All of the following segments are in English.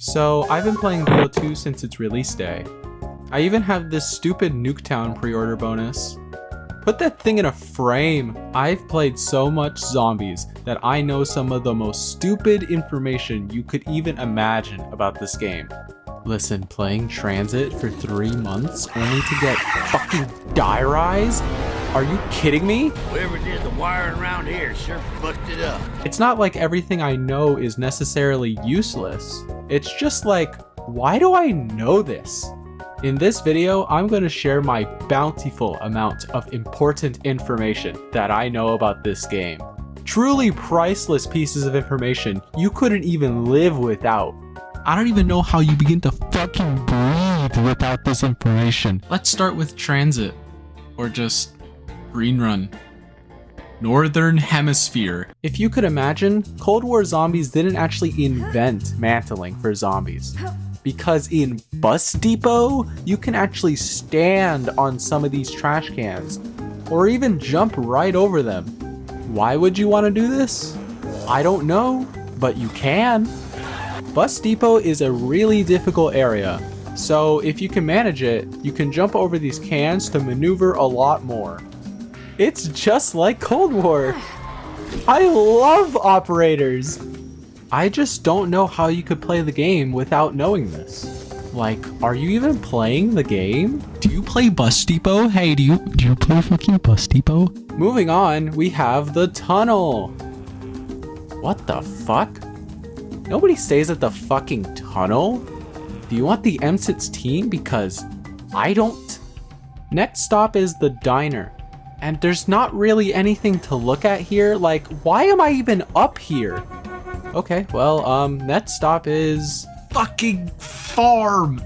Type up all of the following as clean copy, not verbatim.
So I've been playing BO2 since its release day. I even have this stupid Nuketown pre-order bonus. Put that thing in a frame! I've played so much zombies that I know some of the most stupid information you could even imagine about this game. Listen, playing Transit for 3 months only to get fucking die rise? Are you kidding me? Whoever did the wiring around here sure fucked it up. It's not like everything I know is necessarily useless. It's just like, why do I know this? In this video, I'm going to share my bountiful amount of important information that I know about this game. Truly priceless pieces of information you couldn't even live without. I don't even know how you begin to fucking breathe without this information. Let's start with Transit, or just Green Run. Northern Hemisphere. If you could imagine, Cold War zombies didn't actually invent mantling for zombies. Because in Bus Depot, you can actually stand on some of these trash cans, or even jump right over them. Why would you want to do this? I don't know, but you can. Bus Depot is a really difficult area, so if you can manage it, you can jump over these cans to maneuver a lot more. It's just like Cold War. I love operators. I just don't know how you could play the game without knowing this. Like, are you even playing the game? Do you play Bus Depot? Hey, do you play fucking Bus Depot? Moving on, we have the tunnel. What the fuck? Nobody stays at the fucking tunnel? Do you want the MSIT's team? Because I don't. Next stop is the diner. And there's not really anything to look at here. Like, why am I even up here? Okay, well, next stop is fucking farm.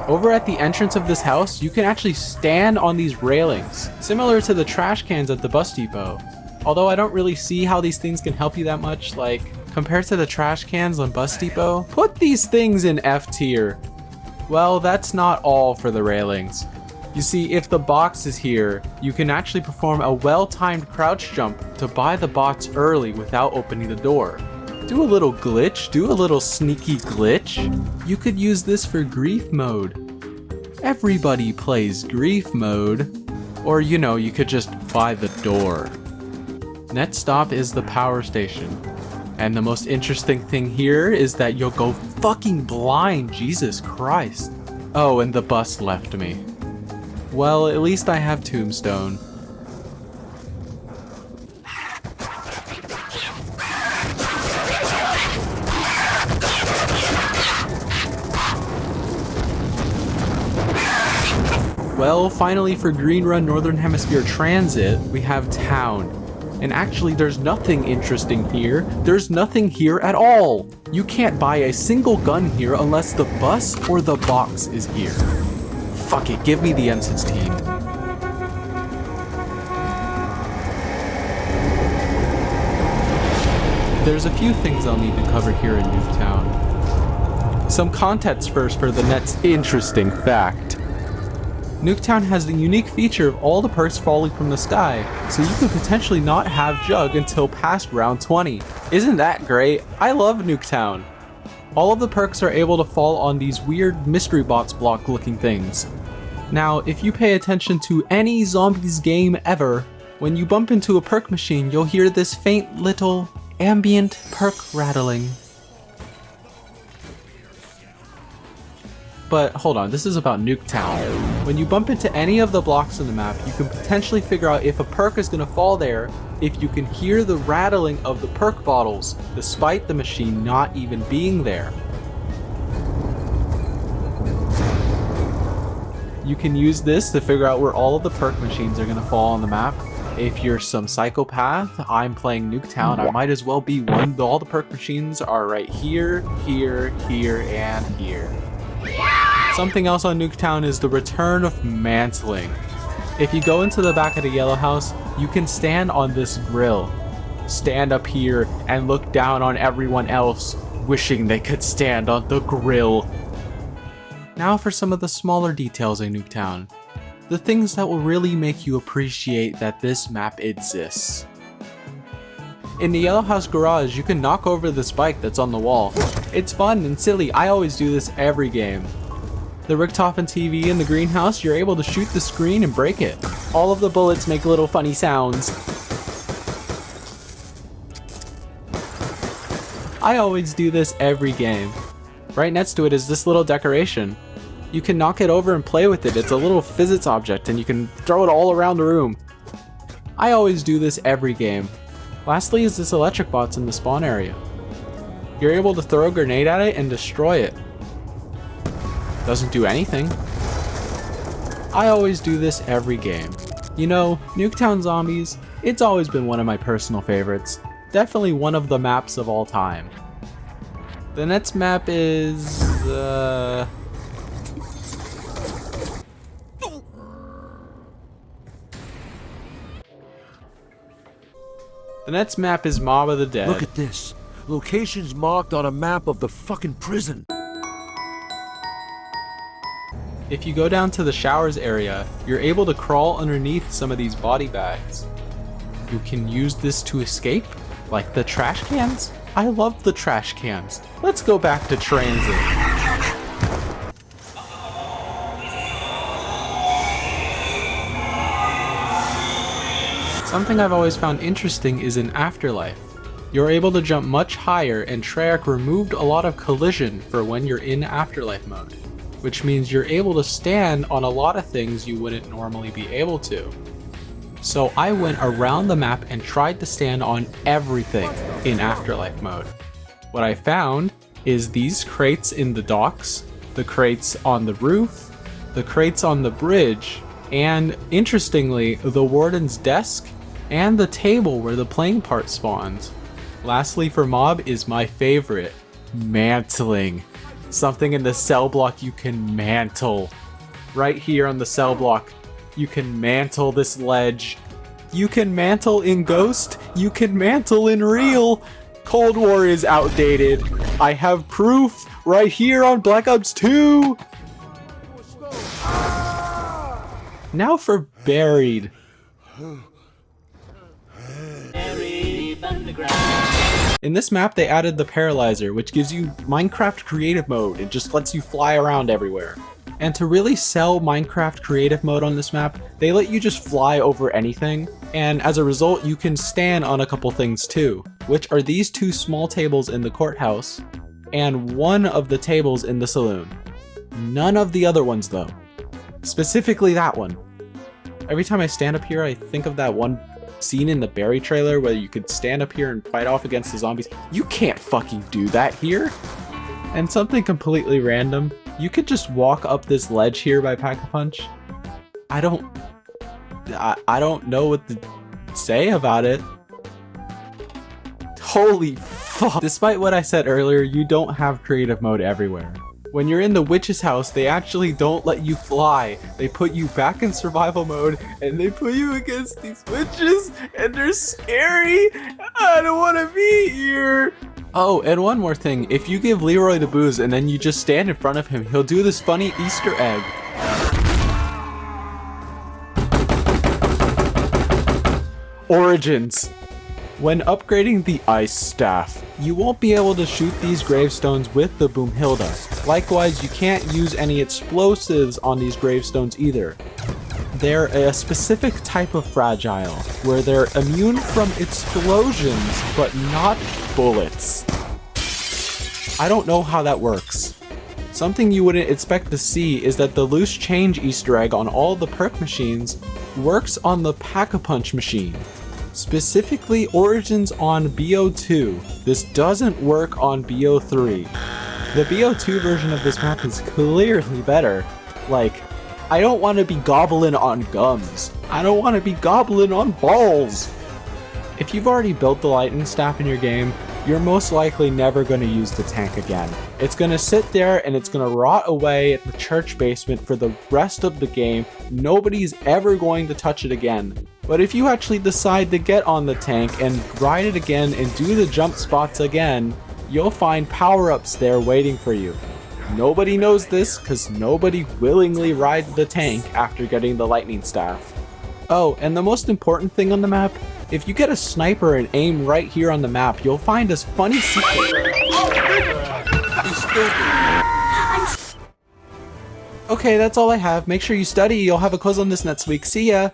Over at the entrance of this house, you can actually stand on these railings, similar to the trash cans at the Bus Depot. Although I don't really see how these things can help you that much, like, compared to the trash cans on Bus Depot. Put these things in F tier. Well, that's not all for the railings. You see, if the box is here, you can actually perform a well-timed crouch jump to buy the box early without opening the door. Do a little glitch, do a little sneaky glitch. You could use this for grief mode. Everybody plays grief mode. Or, you know, you could just buy the door. Next stop is the power station. And the most interesting thing here is that you'll go fucking blind, Jesus Christ. Oh, and the bus left me. Well, at least I have Tombstone. Well, finally for Green Run Northern Hemisphere Transit, we have Town. And actually there's nothing interesting here. There's nothing here at all. You can't buy a single gun here unless the bus or the box is here. Fuck it, give me the MSIT's team. There's a few things I'll need to cover here in Nuketown. Some context first for the next interesting fact. Nuketown has the unique feature of all the perks falling from the sky, so you could potentially not have Jug until past round 20. Isn't that great? I love Nuketown. All of the perks are able to fall on these weird mystery box block looking things. Now, if you pay attention to any zombies game ever, when you bump into a perk machine, you'll hear this faint little ambient perk rattling. But hold on, this is about Nuketown. When you bump into any of the blocks on the map, you can potentially figure out if a perk is going to fall there if you can hear the rattling of the perk bottles, despite the machine not even being there. You can use this to figure out where all of the perk machines are going to fall on the map. If you're some psychopath, I'm playing Nuketown, I might as well be one. All the perk machines are right here, here, here, and here. Something else on Nuketown is the return of mantling. If you go into the back of the yellow house, you can stand on this grill. Stand up here and look down on everyone else, wishing they could stand on the grill. Now for some of the smaller details in Nuketown. The things that will really make you appreciate that this map exists. In the yellow house garage, you can knock over this bike that's on the wall. It's fun and silly. I always do this every game. The Richtofen TV in the greenhouse, you're able to shoot the screen and break it. All of the bullets make little funny sounds. I always do this every game. Right next to it is this little decoration. You can knock it over and play with it. It's a little physics object and you can throw it all around the room. I always do this every game. Lastly is this electric box in the spawn area. You're able to throw a grenade at it and destroy it. Doesn't do anything. I always do this every game. You know, Nuketown Zombies, it's always been one of my personal favorites. Definitely one of the maps of all time. The next map is... The next map is Mob of the Dead. Look at this. Locations marked on a map of the fucking prison. If you go down to the showers area, you're able to crawl underneath some of these body bags. You can use this to escape, like the trash cans. I love the trash cans. Let's go back to transit. Something I've always found interesting is in Afterlife. You're able to jump much higher, and Treyarch removed a lot of collision for when you're in Afterlife mode, which means you're able to stand on a lot of things you wouldn't normally be able to. So I went around the map and tried to stand on everything in Afterlife mode. What I found is these crates in the docks, the crates on the roof, the crates on the bridge, and interestingly, the warden's desk and the table where the playing part spawns. Lastly for mob is my favorite, mantling. Something in the cell block you can mantle. Right here on the cell block, you can mantle this ledge. You can mantle in Ghost, you can mantle in Real. Cold War is outdated. I have proof right here on Black Ops 2. Now for Buried. In this map, they added the Paralyzer, which gives you Minecraft Creative Mode. It just lets you fly around everywhere. And to really sell Minecraft Creative Mode on this map, they let you just fly over anything. And as a result, you can stand on a couple things too, which are these two small tables in the courthouse and one of the tables in the saloon. None of the other ones though. Specifically that one. Every time I stand up here, I think of that one scene in the Barry trailer where you could stand up here and fight off against the zombies. You can't fucking do that here. And something completely random, you could just walk up this ledge here by Pack-a-Punch. I don't know what to say about it. Holy fuck. Despite what I said earlier, you don't have creative mode everywhere. When you're in the witch's house, they actually don't let you fly. They put you back in survival mode and they put you against these witches and they're scary. I don't want to be here. Oh, and one more thing. If you give Leroy the booze and then you just stand in front of him, he'll do this funny Easter egg. Origins. When upgrading the Ice Staff, you won't be able to shoot these gravestones with the Boomhilda. Likewise, you can't use any explosives on these gravestones either. They're a specific type of fragile, where they're immune from explosions, but not bullets. I don't know how that works. Something you wouldn't expect to see is that the loose change Easter egg on all the perk machines works on the Pack-a-Punch machine. Specifically Origins on BO2. This doesn't work on BO3. The BO2 version of this map is clearly better. Like, I don't want to be gobbling on gums. I don't want to be gobbling on balls. If you've already built the lightning staff in your game, you're most likely never going to use the tank again. It's going to sit there and it's going to rot away at the church basement for the rest of the game. Nobody's ever going to touch it again. But if you actually decide to get on the tank and ride it again and do the jump spots again, you'll find power-ups there waiting for you. Nobody knows this because nobody willingly rides the tank after getting the lightning staff. Oh, and the most important thing on the map, if you get a sniper and aim right here on the map, you'll find this funny secret. Okay, that's all I have. Make sure you study. You'll have a quiz on this next week. See ya!